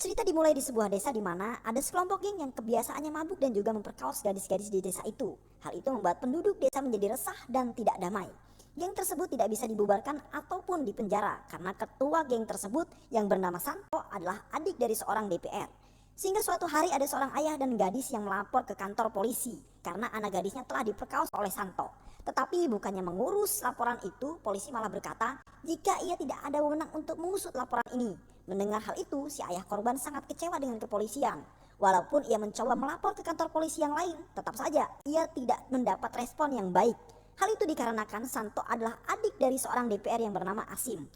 Cerita dimulai di sebuah desa di mana ada sekelompok geng yang kebiasaannya mabuk dan juga memperkaos gadis-gadis di desa itu. Hal itu membuat penduduk desa menjadi resah dan tidak damai. Geng tersebut tidak bisa dibubarkan ataupun dipenjara karena ketua geng tersebut yang bernama Santo adalah adik dari seorang DPR. Sehingga suatu hari ada seorang ayah dan gadis yang melapor ke kantor polisi karena anak gadisnya telah diperkaos oleh Santo. Tetapi bukannya mengurus laporan itu, polisi malah berkata jika ia tidak ada wewenang untuk mengusut laporan ini. Mendengar hal itu, si ayah korban sangat kecewa dengan kepolisian. Walaupun ia mencoba melapor ke kantor polisi yang lain, tetap saja ia tidak mendapat respon yang baik. Hal itu dikarenakan Santo adalah adik dari seorang DPR yang bernama Asim,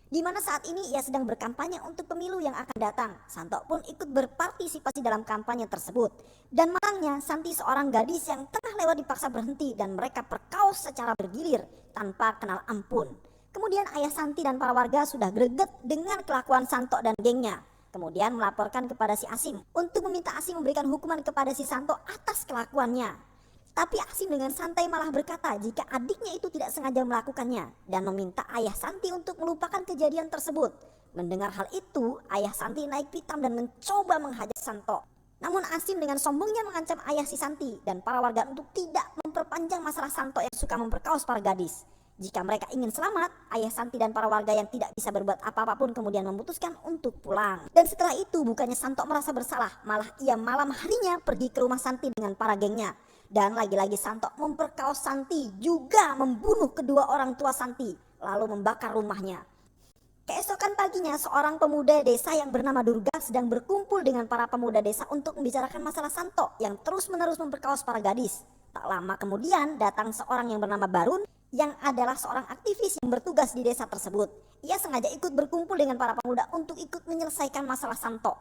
di mana saat ini ia sedang berkampanye untuk pemilu yang akan datang. Santo pun ikut berpartisipasi dalam kampanye tersebut. Dan malangnya, Santi seorang gadis yang tengah lewat dipaksa berhenti dan mereka perkaos secara bergilir tanpa kenal ampun. Kemudian ayah Santi dan para warga sudah greget dengan kelakuan Santo dan gengnya. Kemudian melaporkan kepada si Asim untuk meminta Asim memberikan hukuman kepada si Santo atas kelakuannya. Tapi Asim dengan santai malah berkata jika adiknya itu tidak sengaja melakukannya dan meminta ayah Santi untuk melupakan kejadian tersebut. Mendengar hal itu, ayah Santi naik pitam dan mencoba menghajar Santo. Namun Asim dengan sombongnya mengancam ayah si Santi dan para warga untuk tidak memperpanjang masalah Santo yang suka memperkaos para gadis. Jika mereka ingin selamat, ayah Santi dan para warga yang tidak bisa berbuat apa-apa pun kemudian memutuskan untuk pulang. Dan setelah itu bukannya Santo merasa bersalah, malah ia malam harinya pergi ke rumah Santi dengan para gengnya. Dan lagi-lagi Santo memperkaos Santi, juga membunuh kedua orang tua Santi, lalu membakar rumahnya. Keesokan paginya, seorang pemuda desa yang bernama Durga sedang berkumpul dengan para pemuda desa untuk membicarakan masalah Santo yang terus-menerus memperkaos para gadis. Tak lama kemudian datang seorang yang bernama Barun yang adalah seorang aktivis yang bertugas di desa tersebut. Ia sengaja ikut berkumpul dengan para pemuda untuk ikut menyelesaikan masalah Santo.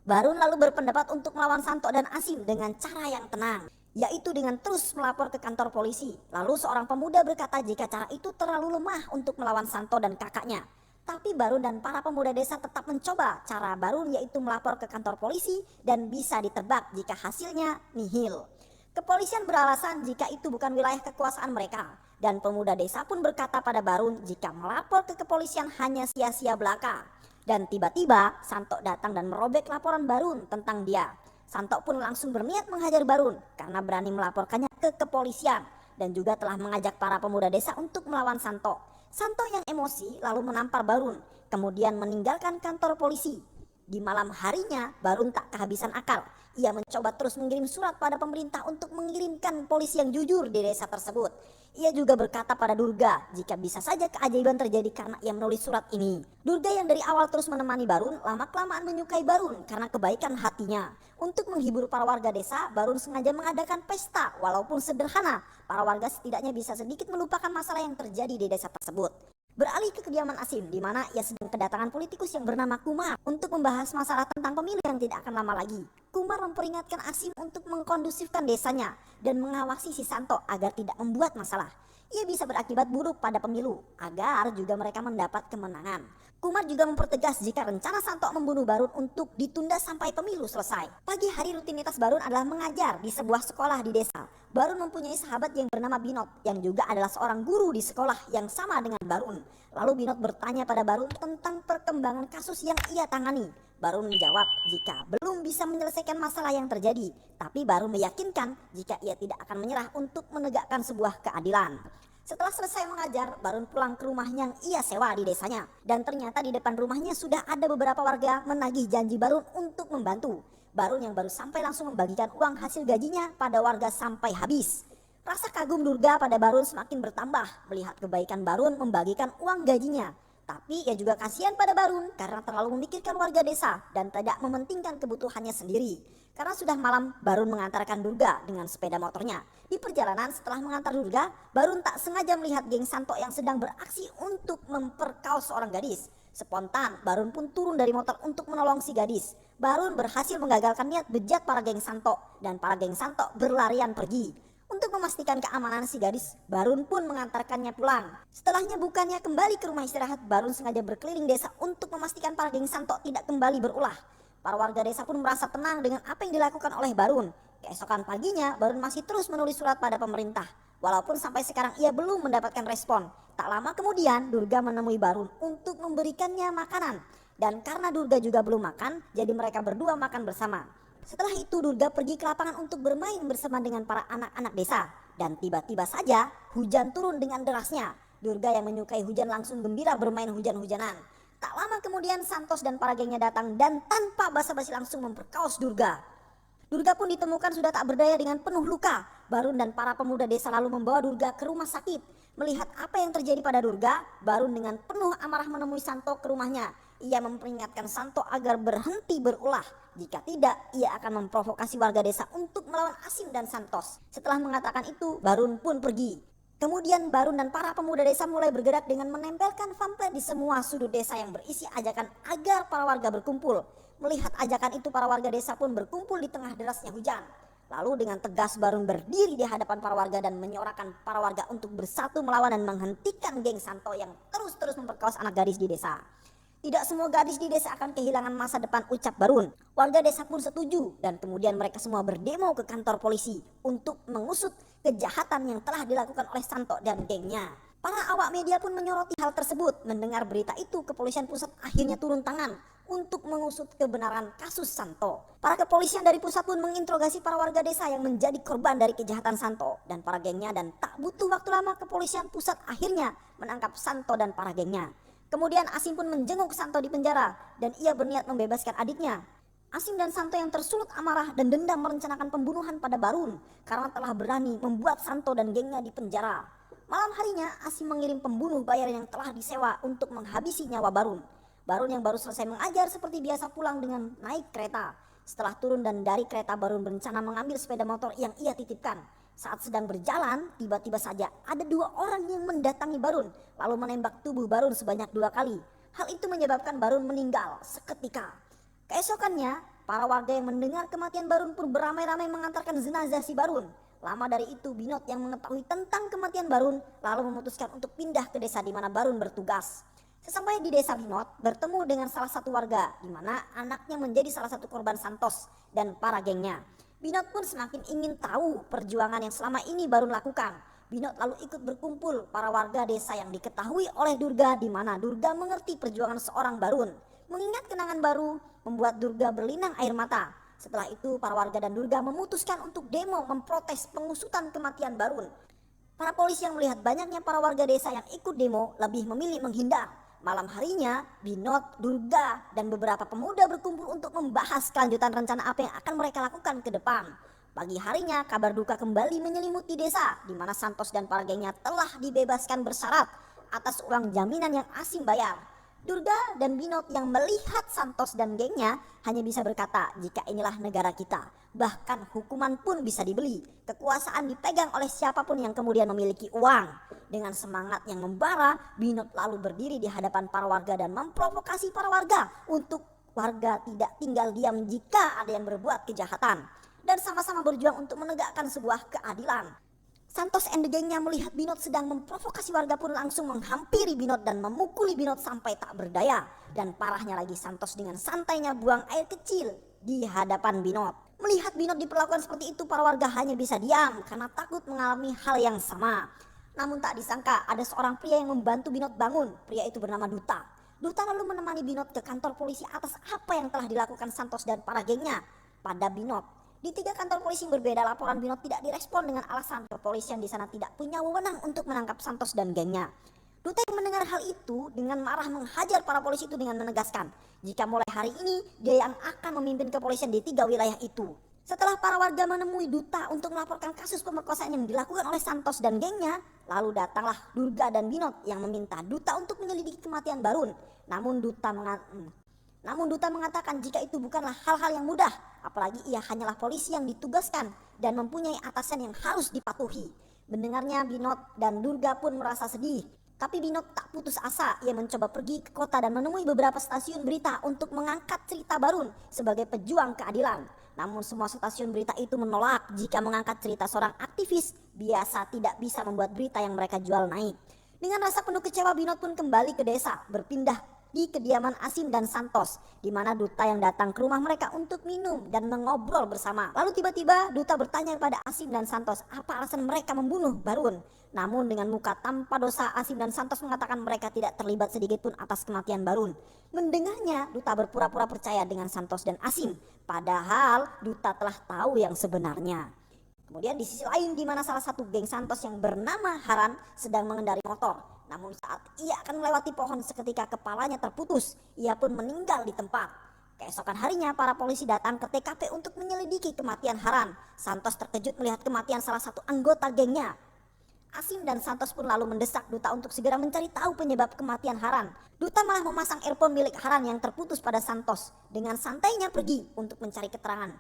Barun lalu berpendapat untuk melawan Santo dan Asim dengan cara yang tenang, yaitu dengan terus melapor ke kantor polisi. Lalu seorang pemuda berkata jika cara itu terlalu lemah untuk melawan Santo dan kakaknya. Tapi Barun dan para pemuda desa tetap mencoba cara Barun, yaitu melapor ke kantor polisi dan bisa ditebak jika hasilnya nihil. Kepolisian beralasan jika itu bukan wilayah kekuasaan mereka. Dan pemuda desa pun berkata pada Barun jika melapor ke kepolisian hanya sia-sia belaka. Dan tiba-tiba Santo datang dan merobek laporan Barun tentang dia. Santo pun langsung berniat menghajar Barun karena berani melaporkannya ke kepolisian dan juga telah mengajak para pemuda desa untuk melawan Santo. Santo yang emosi lalu menampar Barun, kemudian meninggalkan kantor polisi. Di malam harinya, Barun tak kehabisan akal. Ia mencoba terus mengirim surat pada pemerintah untuk mengirimkan polisi yang jujur di desa tersebut. Ia juga berkata pada Durga jika bisa saja keajaiban terjadi karena ia menulis surat ini. Durga yang dari awal terus menemani Barun, lama-kelamaan menyukai Barun karena kebaikan hatinya. Untuk menghibur para warga desa, Barun sengaja mengadakan pesta walaupun sederhana. Para warga setidaknya bisa sedikit melupakan masalah yang terjadi di desa tersebut. Beralih ke kediaman Asim, di mana ia sedang kedatangan politikus yang bernama Kumar untuk membahas masalah tentang pemilu yang tidak akan lama lagi. Kumar memperingatkan Asim untuk mengkondusifkan desanya dan mengawasi si Santo agar tidak membuat masalah. Ia bisa berakibat buruk pada pemilu, agar juga mereka mendapat kemenangan. Kumar juga mempertegas jika rencana Santo membunuh Barun untuk ditunda sampai pemilu selesai. Pagi hari rutinitas Barun adalah mengajar di sebuah sekolah di desa. Barun mempunyai sahabat yang bernama Binot yang juga adalah seorang guru di sekolah yang sama dengan Barun. Lalu Binot bertanya pada Barun tentang perkembangan kasus yang ia tangani. Barun menjawab jika belum bisa menyelesaikan masalah yang terjadi, tapi Barun meyakinkan jika ia tidak akan menyerah untuk menegakkan sebuah keadilan. Setelah selesai mengajar, Barun pulang ke rumah yang ia sewa di desanya. Dan ternyata di depan rumahnya sudah ada beberapa warga menagih janji Barun untuk membantu. Barun yang baru sampai langsung membagikan uang hasil gajinya pada warga sampai habis. Rasa kagum Durga pada Barun semakin bertambah melihat kebaikan Barun membagikan uang gajinya. Tapi ia juga kasihan pada Barun karena terlalu memikirkan warga desa dan tidak mementingkan kebutuhannya sendiri. Karena sudah malam, Barun mengantarkan Durga dengan sepeda motornya. Di perjalanan setelah mengantar Durga, Barun tak sengaja melihat geng Santo yang sedang beraksi untuk memperkaos seorang gadis. Spontan, Barun pun turun dari motor untuk menolong si gadis. Barun berhasil menggagalkan niat bejat para geng Santo dan para geng Santo berlarian pergi. Untuk memastikan keamanan si gadis, Barun pun mengantarkannya pulang. Setelahnya bukannya kembali ke rumah istirahat, Barun sengaja berkeliling desa untuk memastikan para geng Santo tidak kembali berulah. Para warga desa pun merasa tenang dengan apa yang dilakukan oleh Barun. Keesokan paginya, Barun masih terus menulis surat pada pemerintah. Walaupun sampai sekarang ia belum mendapatkan respon. Tak lama kemudian, Durga menemui Barun untuk memberikannya makanan. Dan karena Durga juga belum makan, jadi mereka berdua makan bersama. Setelah itu Durga pergi ke lapangan untuk bermain bersama dengan para anak-anak desa. Dan tiba-tiba saja hujan turun dengan derasnya. Durga yang menyukai hujan langsung gembira bermain hujan-hujanan. Tak lama kemudian Santos dan para gengnya datang dan tanpa basa-basi langsung memperkaos Durga. Durga pun ditemukan sudah tak berdaya dengan penuh luka. Barun dan para pemuda desa lalu membawa Durga ke rumah sakit. Melihat apa yang terjadi pada Durga, Barun dengan penuh amarah menemui Santo ke rumahnya. Ia memperingatkan Santo agar berhenti berulah. Jika tidak, ia akan memprovokasi warga desa untuk melawan Asim dan Santos. Setelah mengatakan itu, Barun pun pergi. Kemudian Barun dan para pemuda desa mulai bergerak dengan menempelkan pamflet di semua sudut desa yang berisi ajakan agar para warga berkumpul. Melihat ajakan itu, para warga desa pun berkumpul di tengah derasnya hujan. Lalu dengan tegas Barun berdiri di hadapan para warga dan menyorakan para warga untuk bersatu melawan dan menghentikan geng Santo yang terus-terus memperkaos anak gadis di desa. Tidak semua gadis di desa akan kehilangan masa depan, ucap Barun. Warga desa pun setuju dan kemudian mereka semua berdemo ke kantor polisi untuk mengusut kejahatan yang telah dilakukan oleh Santo dan gengnya. Para awak media pun menyoroti hal tersebut. Mendengar berita itu, kepolisian pusat akhirnya turun tangan untuk mengusut kebenaran kasus Santo. Para kepolisian dari pusat pun menginterogasi para warga desa yang menjadi korban dari kejahatan Santo dan para gengnya, dan tak butuh waktu lama kepolisian pusat akhirnya menangkap Santo dan para gengnya. Kemudian Asim pun menjenguk Santo di penjara dan ia berniat membebaskan adiknya. Asim dan Santo yang tersulut amarah dan dendam merencanakan pembunuhan pada Barun karena telah berani membuat Santo dan gengnya di penjara. Malam harinya Asim mengirim pembunuh bayar yang telah disewa untuk menghabisi nyawa Barun. Barun yang baru selesai mengajar seperti biasa pulang dengan naik kereta. Setelah turun dan dari kereta, Barun berencana mengambil sepeda motor yang ia titipkan. Saat sedang berjalan, tiba-tiba saja ada dua orang yang mendatangi Barun lalu menembak tubuh Barun sebanyak 2 kali. Hal itu menyebabkan Barun meninggal seketika. Keesokannya, para warga yang mendengar kematian Barun pun beramai-ramai mengantarkan jenazah si Barun. Lama dari itu, Binot yang mengetahui tentang kematian Barun lalu memutuskan untuk pindah ke desa di mana Barun bertugas. Sesampai di desa, Binot bertemu dengan salah satu warga di mana anaknya menjadi salah satu korban Santos dan para gengnya. Binot pun semakin ingin tahu perjuangan yang selama ini Barun lakukan. Binot lalu ikut berkumpul para warga desa yang diketahui oleh Durga, di mana Durga mengerti perjuangan seorang Barun. Mengingat kenangan baru membuat Durga berlinang air mata. Setelah itu para warga dan Durga memutuskan untuk demo memprotes pengusutan kematian Barun. Para polisi yang melihat banyaknya para warga desa yang ikut demo lebih memilih menghindar. Malam harinya, Binot, Durga, dan beberapa pemuda berkumpul untuk membahas kelanjutan rencana apa yang akan mereka lakukan ke depan. Pagi harinya, kabar duka kembali menyelimuti desa, di mana Santos dan para gengnya telah dibebaskan bersyarat atas uang jaminan yang Asim bayar. Durga dan Binot yang melihat Santos dan gengnya hanya bisa berkata, jika inilah negara kita. Bahkan hukuman pun bisa dibeli. Kekuasaan dipegang oleh siapapun yang kemudian memiliki uang. Dengan semangat yang membara, Binot lalu berdiri di hadapan para warga dan memprovokasi para warga untuk warga tidak tinggal diam jika ada yang berbuat kejahatan. Dan sama-sama berjuang untuk menegakkan sebuah keadilan. Santos and the gengnya melihat Binot sedang memprovokasi warga pun langsung menghampiri Binot dan memukuli Binot sampai tak berdaya. Dan parahnya lagi, Santos dengan santainya buang air kecil di hadapan Binot. Melihat Binot diperlakukan seperti itu, para warga hanya bisa diam karena takut mengalami hal yang sama. Namun tak disangka ada seorang pria yang membantu Binot bangun. Pria itu bernama Duta. Duta lalu menemani Binot ke kantor polisi atas apa yang telah dilakukan Santos dan para gengnya pada Binot. Di 3 kantor polisi yang berbeda, laporan Binot tidak direspon dengan alasan kepolisian di sana tidak punya wewenang untuk menangkap Santos dan gengnya. Duta yang mendengar hal itu dengan marah menghajar para polisi itu dengan menegaskan jika mulai hari ini dia yang akan memimpin kepolisian di 3 wilayah itu. Setelah para warga menemui Duta untuk melaporkan kasus pemerkosaan yang dilakukan oleh Santos dan gengnya, lalu datanglah Durga dan Binot yang meminta Duta untuk menyelidiki kematian Barun. Namun Duta mengatakan jika itu bukanlah hal-hal yang mudah, apalagi ia hanyalah polisi yang ditugaskan dan mempunyai atasan yang harus dipatuhi. Mendengarnya, Binot dan Durga pun merasa sedih. Tapi Binot tak putus asa, ia mencoba pergi ke kota dan menemui beberapa stasiun berita untuk mengangkat cerita Barun sebagai pejuang keadilan. Namun semua stasiun berita itu menolak jika mengangkat cerita seorang aktivis biasa tidak bisa membuat berita yang mereka jual naik. Dengan rasa penuh kecewa, Binot pun kembali ke desa, berpindah di kediaman Asim dan Santos, di mana Duta yang datang ke rumah mereka untuk minum dan mengobrol bersama. Lalu tiba-tiba Duta bertanya kepada Asim dan Santos apa alasan mereka membunuh Barun. Namun dengan muka tanpa dosa, Asim dan Santos mengatakan mereka tidak terlibat sedikit pun atas kematian Barun. Mendengarnya, Duta berpura-pura percaya dengan Santos dan Asim, padahal Duta telah tahu yang sebenarnya. Kemudian di sisi lain, di mana salah satu geng Santos yang bernama Haran sedang mengendarai motor. Namun saat ia akan melewati pohon, seketika kepalanya terputus. Ia pun meninggal di tempat. Keesokan harinya para polisi datang ke TKP untuk menyelidiki kematian Haran. Santos terkejut melihat kematian salah satu anggota gengnya. Asim dan Santos pun lalu mendesak Duta untuk segera mencari tahu penyebab kematian Haran. Duta malah memasang earphone milik Haran yang terputus pada Santos. Dengan santainya pergi untuk mencari keterangan.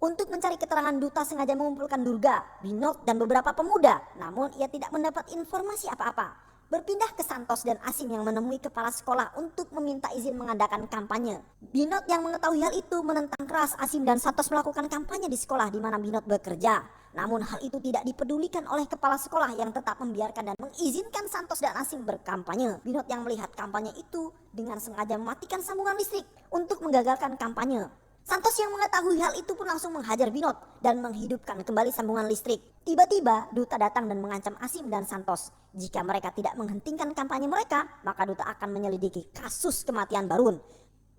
Untuk mencari keterangan, Duta sengaja mengumpulkan Durga, Binot, dan beberapa pemuda. Namun ia tidak mendapat informasi apa-apa. Berpindah ke Santos dan Asim yang menemui kepala sekolah untuk meminta izin mengadakan kampanye. Binot yang mengetahui hal itu menentang keras Asim dan Santos melakukan kampanye di sekolah di mana Binot bekerja. Namun hal itu tidak dipedulikan oleh kepala sekolah yang tetap membiarkan dan mengizinkan Santos dan Asim berkampanye. Binot yang melihat kampanye itu dengan sengaja mematikan sambungan listrik untuk menggagalkan kampanye. Santos yang mengetahui hal itu pun langsung menghajar Binot dan menghidupkan kembali sambungan listrik. Tiba-tiba Duta datang dan mengancam Asim dan Santos. Jika mereka tidak menghentikan kampanye mereka, maka Duta akan menyelidiki kasus kematian Barun.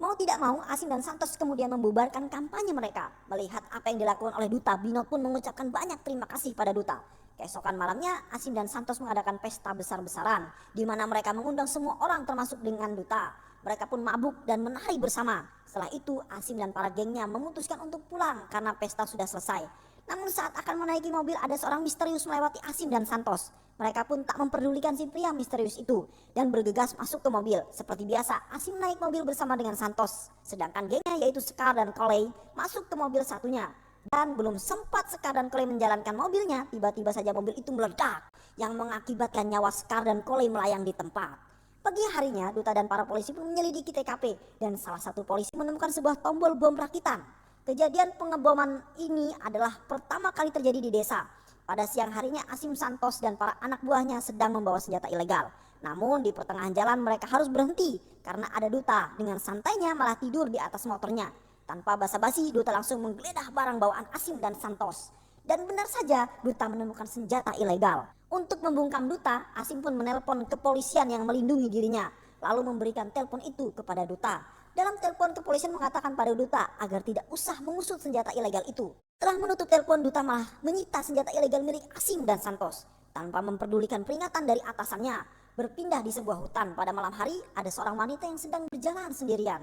Mau tidak mau, Asim dan Santos kemudian membubarkan kampanye mereka. Melihat apa yang dilakukan oleh Duta, Binot pun mengucapkan banyak terima kasih pada Duta. Keesokan malamnya, Asim dan Santos mengadakan pesta besar-besaran, di mana mereka mengundang semua orang termasuk dengan Duta. Mereka pun mabuk dan menari bersama. Setelah itu, Asim dan para gengnya memutuskan untuk pulang karena pesta sudah selesai. Namun saat akan menaiki mobil, ada seorang misterius melewati Asim dan Santos. Mereka pun tak memperdulikan si pria misterius itu dan bergegas masuk ke mobil. Seperti biasa, Asim naik mobil bersama dengan Santos. Sedangkan gengnya yaitu Sekar dan Kolei masuk ke mobil satunya. Dan belum sempat Sekar dan Kolei menjalankan mobilnya, tiba-tiba saja mobil itu meledak yang mengakibatkan nyawa Sekar dan Kolei melayang di tempat. Pagi harinya, Duta dan para polisi pun menyelidiki TKP dan salah satu polisi menemukan sebuah tombol bom rakitan. Kejadian pengeboman ini adalah pertama kali terjadi di desa. Pada siang harinya, Asim, Santos dan para anak buahnya sedang membawa senjata ilegal. Namun di pertengahan jalan mereka harus berhenti karena ada Duta dengan santainya malah tidur di atas motornya. Tanpa basa-basi, Duta langsung menggeledah barang bawaan Asim dan Santos. Dan benar saja, Duta menemukan senjata ilegal. Untuk membungkam Duta, Asim pun menelpon kepolisian yang melindungi dirinya, lalu memberikan telepon itu kepada Duta. Dalam telepon, kepolisian mengatakan pada Duta agar tidak usah mengusut senjata ilegal itu. Setelah menutup telepon, Duta malah menyita senjata ilegal milik Asim dan Santos. Tanpa memperdulikan peringatan dari atasannya, berpindah di sebuah hutan. Pada malam hari, ada seorang wanita yang sedang berjalan sendirian.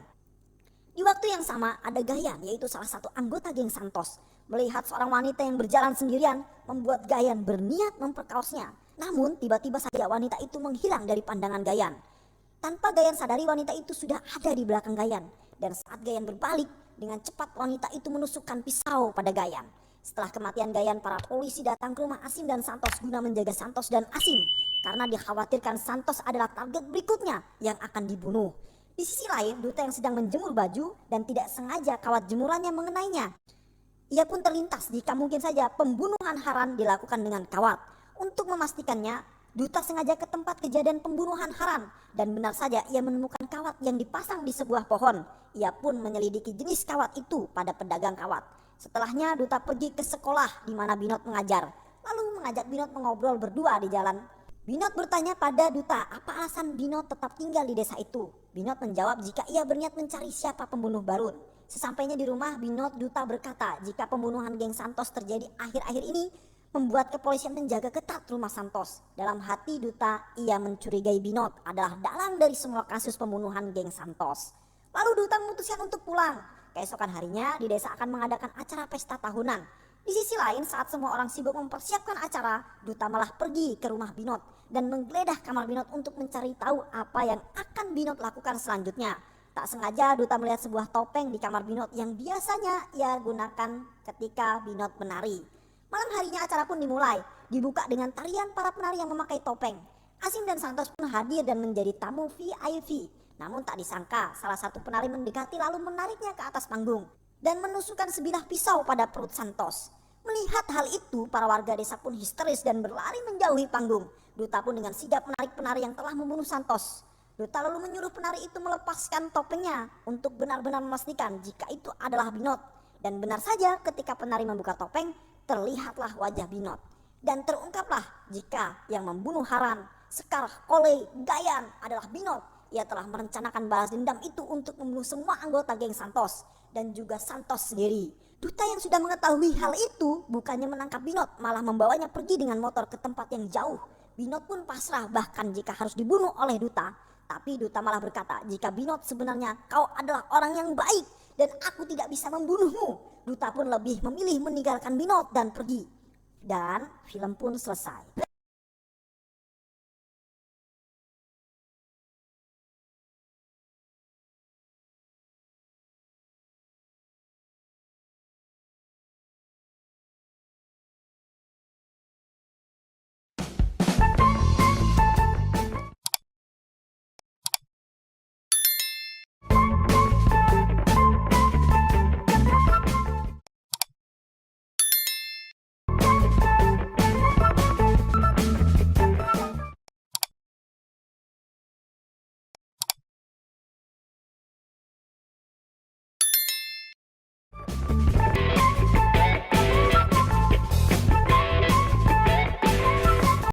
Di waktu yang sama, ada Gayan, yaitu salah satu anggota geng Santos. Melihat seorang wanita yang berjalan sendirian, membuat Gayan berniat memperkaosnya. Namun tiba-tiba saja wanita itu menghilang dari pandangan Gayan. Tanpa Gayan sadari, wanita itu sudah ada di belakang Gayan. Dan saat Gayan berbalik, dengan cepat wanita itu menusukkan pisau pada Gayan. Setelah kematian Gayan, para polisi datang ke rumah Asim dan Santos guna menjaga Santos dan Asim, karena dikhawatirkan Santos adalah target berikutnya yang akan dibunuh. Di sisi lain, Duta yang sedang menjemur baju dan tidak sengaja kawat jemurannya mengenainya. Ia pun terlintas jika mungkin saja pembunuhan Haran dilakukan dengan kawat. Untuk memastikannya, Duta sengaja ke tempat kejadian pembunuhan Haran dan benar saja ia menemukan kawat yang dipasang di sebuah pohon. Ia pun menyelidiki jenis kawat itu pada pedagang kawat. Setelahnya Duta pergi ke sekolah di mana Binot mengajar, lalu mengajak Binot mengobrol berdua di jalan. Binot bertanya pada Duta apa alasan Binot tetap tinggal di desa itu. Binot menjawab jika ia berniat mencari siapa pembunuh Barun. Sesampainya di rumah Binot, Duta berkata jika pembunuhan geng Santos terjadi akhir-akhir ini membuat kepolisian menjaga ketat rumah Santos. Dalam hati Duta, ia mencurigai Binot adalah dalang dari semua kasus pembunuhan geng Santos. Lalu Duta memutuskan untuk pulang. Keesokan harinya di desa akan mengadakan acara pesta tahunan. Di sisi lain, saat semua orang sibuk mempersiapkan acara, Duta malah pergi ke rumah Binot dan menggeledah kamar Binot untuk mencari tahu apa yang akan Binot lakukan selanjutnya. Tak sengaja Duta melihat sebuah topeng di kamar Binot yang biasanya ia gunakan ketika Binot menari. Malam harinya acara pun dimulai, dibuka dengan tarian para penari yang memakai topeng. Asim dan Santos pun hadir dan menjadi tamu VIP. Namun tak disangka, salah satu penari mendekati lalu menariknya ke atas panggung dan menusukkan sebilah pisau pada perut Santos. Melihat hal itu, para warga desa pun histeris dan berlari menjauhi panggung. Duta pun dengan sigap menarik penari yang telah membunuh Santos. Duta lalu menyuruh penari itu melepaskan topengnya untuk benar-benar memastikan jika itu adalah Binot. Dan benar saja ketika penari membuka topeng, terlihatlah wajah Binot. Dan terungkaplah jika yang membunuh Haran, Sekar, Kole, Gayan adalah Binot. Ia telah merencanakan balas dendam itu untuk membunuh semua anggota geng Santos dan juga Santos sendiri. Duta yang sudah mengetahui hal itu bukannya menangkap Binot, malah membawanya pergi dengan motor ke tempat yang jauh. Binot pun pasrah bahkan jika harus dibunuh oleh Duta. Tapi Duta malah berkata, jika Binot sebenarnya kau adalah orang yang baik dan aku tidak bisa membunuhmu. Duta pun lebih memilih meninggalkan Binot dan pergi. Dan film pun selesai.